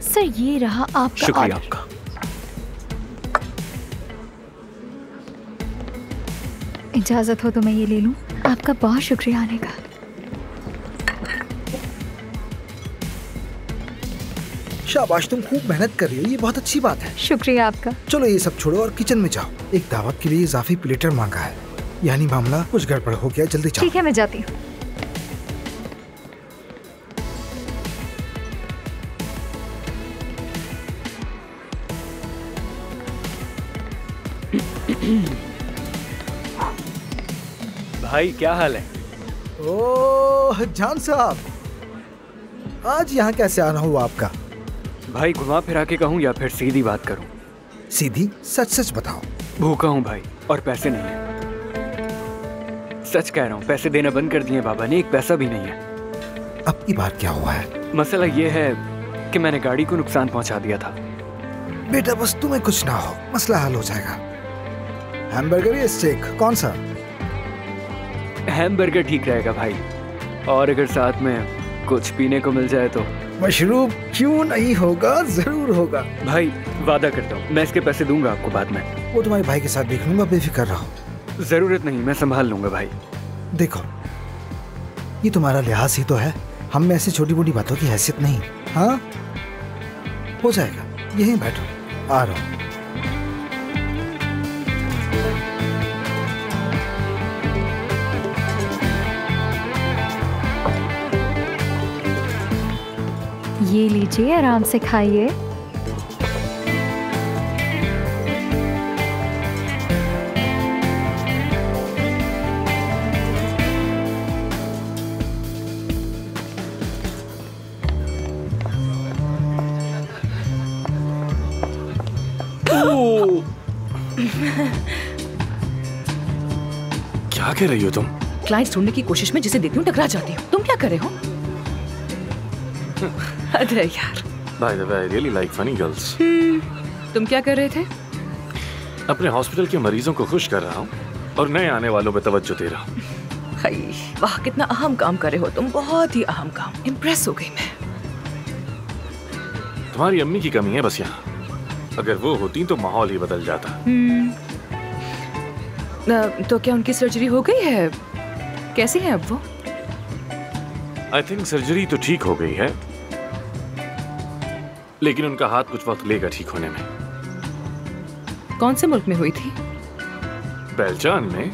Sir ये रहा आपका शुक्रिया ऑर्डर। आपका। इजाजत हो तो मैं ये ले लूं? आपका बहुत शुक्रिया आने का। शाबाश, तुम खूब मेहनत कर रही हो, ये बहुत अच्छी बात है। शुक्रिया आपका। चलो ये सब छोड़ो और किचन में जाओ। एक दावत के लिए इजाफी प्लेटर मांगा है, यानी मामला कुछ गड़बड़ हो गया। जल्दी जाओ। ठीक है मैं जाती हूँ। भाई क्या हाल है? ओह जान साहब, आज यहाँ कैसे आना हुआ आपका? भाई घुमा फिरा के कहूँ या फिर सीधी बात करूँ? सीधी, सच सच बताओ। भूखा हूँ भाई और पैसे नहीं है। सच कह रहा हूँ, पैसे देना बंद कर दिए बाबा ने, एक पैसा भी नहीं है। अब की बार क्या हुआ है? मसला ये है कि मैंने गाड़ी को नुकसान पहुंचा दिया था। बेटा बस तुम्हें कुछ ना हो, मसला हल हो जाएगा। हैमबर्गर या स्टेक, कौन सा? हैमबर्गर ठीक रहेगा भाई, और अगर साथ में कुछ पीने को मिल जाए तो। मशरूब क्यों नहीं होगा, जरूर होगा। भाई वादा करता हूँ मैं इसके पैसे दूंगा आपको बाद में। वो तुम्हारे भाई के साथ देख लूंगा, बेफिक्र रहो। जरूरत नहीं, मैं संभाल लूंगा भाई। देखो ये तुम्हारा लिहाज ही तो है, हम में ऐसी छोटी मोटी बातों की हैसियत नहीं। हाँ हो जाएगा, यहीं बैठो, आ रहा हूँ। ये लीजिए, आराम से खाइए। क्या कह रही हो तुम? क्लाइंट्स ढूंढने की कोशिश में जिसे देखती हूँ टकरा जाती हूँ। तुम क्या कर रहे हो? अरे यार। By the way, I really like funny girls. तुम क्या कर रहे थे? अपने हॉस्पिटल के मरीजों को खुश कर रहा हूँ और नए आने वालों पे तवज्जो दे रहा हूँ। हाय, वाह कितना अहम काम कर रहे हो तुम, बहुत ही अहम काम। इम्प्रेस हो गई मैं। तुम्हारी अम्मी की कमी है बस यहाँ, अगर वो होती तो माहौल ही बदल जाता। तो क्या उनकी सर्जरी हो गई है? कैसी है अब वो? आई थिंक सर्जरी तो ठीक हो गई है, लेकिन उनका हाथ कुछ वक्त लेगा ठीक होने में। कौन से मुल्क में हुई थी? बेल्जान में।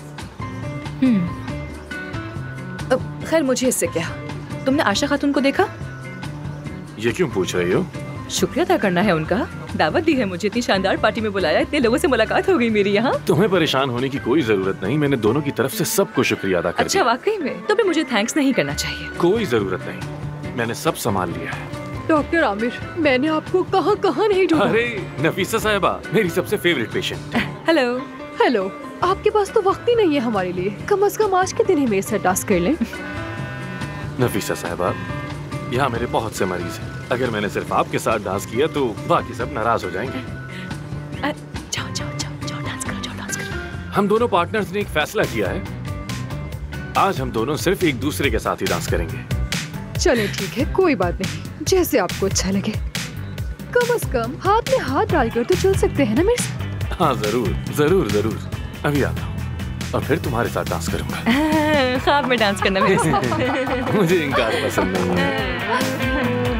खैर मुझे इससे क्या। तुमने आशा खातून को देखा? ये क्यों पूछ रही हो? शुक्रिया अदा करना है उनका, दावत दी है मुझे, इतनी शानदार पार्टी में बुलाया, इतने लोगों से मुलाकात हो गई मेरी यहाँ। तुम्हें परेशान होने की कोई जरूरत नहीं, मैंने दोनों की तरफ से सबको शुक्रिया अदा कर अच्छा वाकई में? तुम्हें मुझे थैंक्स नहीं करना चाहिए। कोई जरूरत नहीं, मैंने सब संभाल लिया है। डॉक्टर आमिर, मैंने आपको कहाँ कहाँ नहीं ढूंढा। अरे नफीसा साहिबा, मेरी सबसे फेवरेट पेशेंट। हेलो। हेलो, आपके पास तो वक्त ही नहीं है हमारे लिए, कम से कम आज के दिन ही मेरे साथ डांस कर लें। नफीसा साहिबा, यहाँ मेरे बहुत से मरीज हैं, अगर मैंने सिर्फ आपके साथ डांस किया तो बाकी सब नाराज हो जाएंगे। जाओ जाओ जाओ जाओ डांस करो, जाओ डांस करो। हम दोनों पार्टनर्स ने एक फैसला किया है, आज हम दोनों सिर्फ एक दूसरे के साथ ही डांस करेंगे। चले ठीक है, कोई बात नहीं, जैसे आपको अच्छा लगे। कम से कम हाथ में हाथ डालकर तो चल सकते हैं ना मेरे साथ? हाँ जरूर जरूर जरूर, अभी आता हूँ और फिर तुम्हारे साथ डांस करूंगा। ख्वाब में डांस करना मेरे साथ। मुझे इनकार पसंद नहीं है।